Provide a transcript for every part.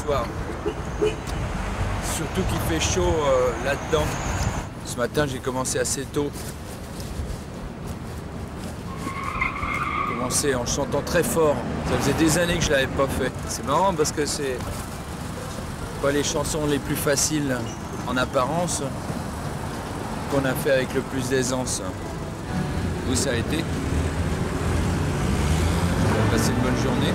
soir. Surtout qu'il fait chaud là-dedans. Ce matin, j'ai commencé assez tôt. J'ai commencé en chantant très fort. Ça faisait des années que je ne l'avais pas fait. C'est marrant parce que c'est pas les chansons les plus faciles en apparence qu'on a fait avec le plus d'aisance. Vous, ça a été? Vous avez passé une bonne journée?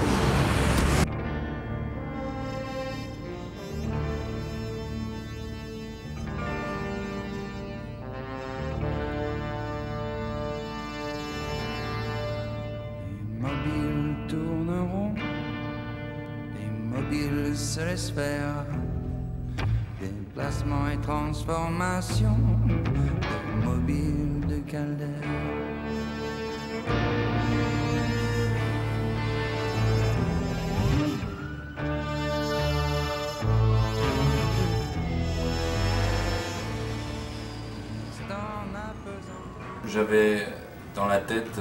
Tourneront, les mobiles se laissent faire, déplacement et transformation, le mobile de Calder. J'avais dans la tête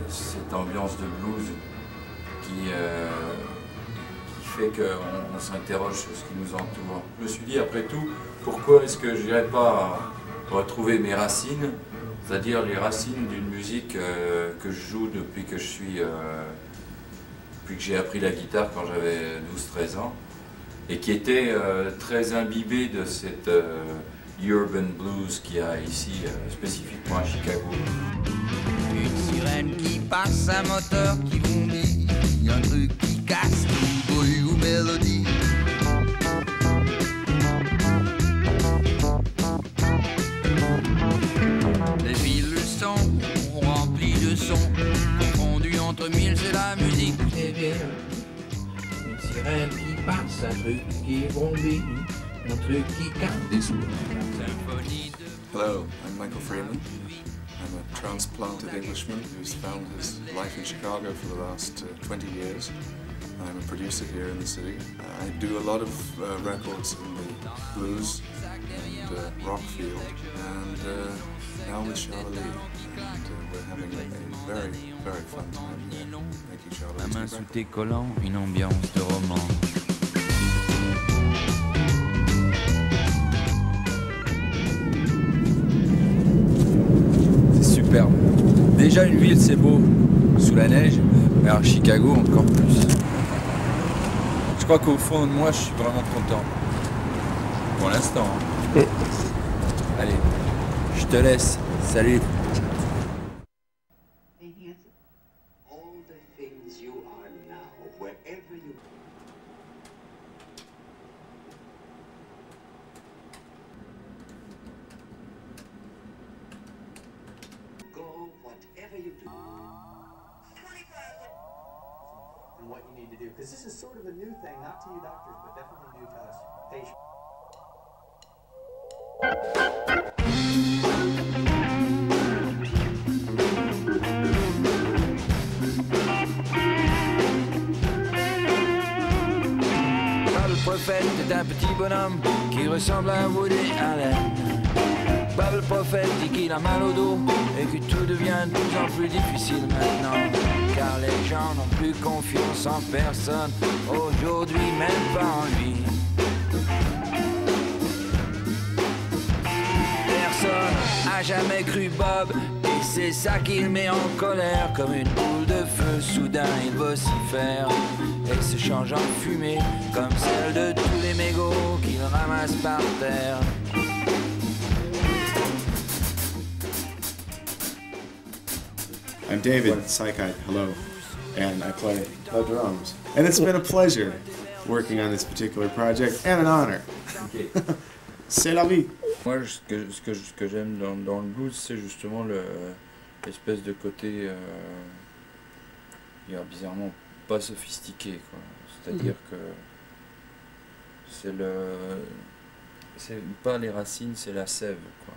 cette ambiance de blues qui fait qu'on s'interroge sur ce qui nous entoure. Je me suis dit, après tout, pourquoi est-ce que je n'irais pas retrouver mes racines, c'est-à-dire les racines d'une musique que je joue depuis que j'ai appris la guitare quand j'avais 12-13 ans, et qui était très imbibée de cette urban blues qu'il y a ici, spécifiquement à Chicago. Une sirène qui passe, un moteur qui bondit, un truc qui casse, tout bruit ou mélodie. Les villes sont remplies de sons, confondus entre mille, c'est la musique. Une sirène qui passe, un truc qui bondit, un truc qui casse des sons. Hello, I'm Michael Freeman. I'm a transplanted Englishman who's found his life in Chicago for the last 20 years. I'm a producer here in the city. I do a lot of records in the blues and rock field, and now with Charlie, and we're having a very, very fun time here making Charlie. La main sous tes collants, une ambiance de roman. Déjà une ville c'est beau sous la neige, mais alors Chicago encore plus. Je crois qu'au fond de moi je suis vraiment content. Pour l'instant. Hein. Allez, je te laisse. Salut. Whatever you do. And what you need to do, because this is sort of a new thing, not to you doctors, but definitely new to us patients. Le prophète est un petit bonhomme qui ressemble à Woody Allen. Le prophète dit qu'il a mal au dos et que tout devient de plus en plus difficile maintenant, car les gens n'ont plus confiance en personne, aujourd'hui même pas en lui. Personne a jamais cru Bob et c'est ça qui le met en colère. Comme une boule de feu, soudain il vocifère et se change en fumée comme celle de tous les mégots qu'il ramasse par terre. I'm David Sykite, hello, and I play the drums. And it's been a pleasure working on this particular project, and an honor. C'est la vie. Moi, ce que j'aime dans le blues, c'est justement l'espèce de côté bizarrement pas sophistiqué, quoi. C'est-à-dire que c'est pas les racines, c'est la sève, quoi.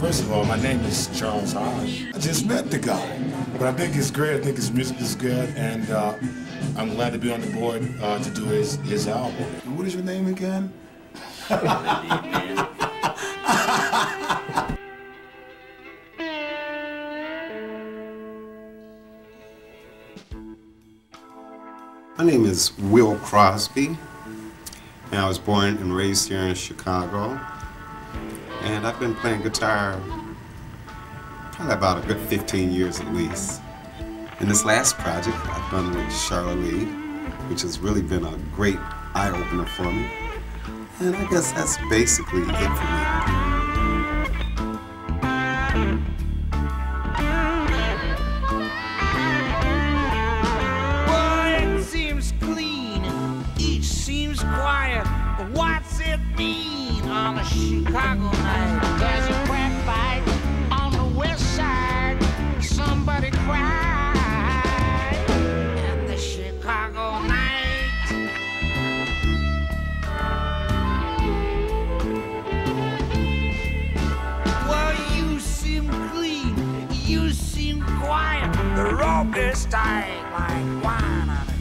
First of all, my name is Charles Hodge. I just met the guy, but I think it's great. I think his music is good, and I'm glad to be on the board to do his album. What is your name again? My name is Will Crosby, and I was born and raised here in Chicago. And I've been playing guitar probably about a good 15 years at least. And this last project I've done with Charlotte Lee, which has really been a great eye-opener for me. And I guess that's basically it for me. Quiet, but what's it mean on a Chicago night? There's a crack fight on the west side. Somebody cried in the Chicago night. Well, you seem clean, you seem quiet. The rope is tight like wine on a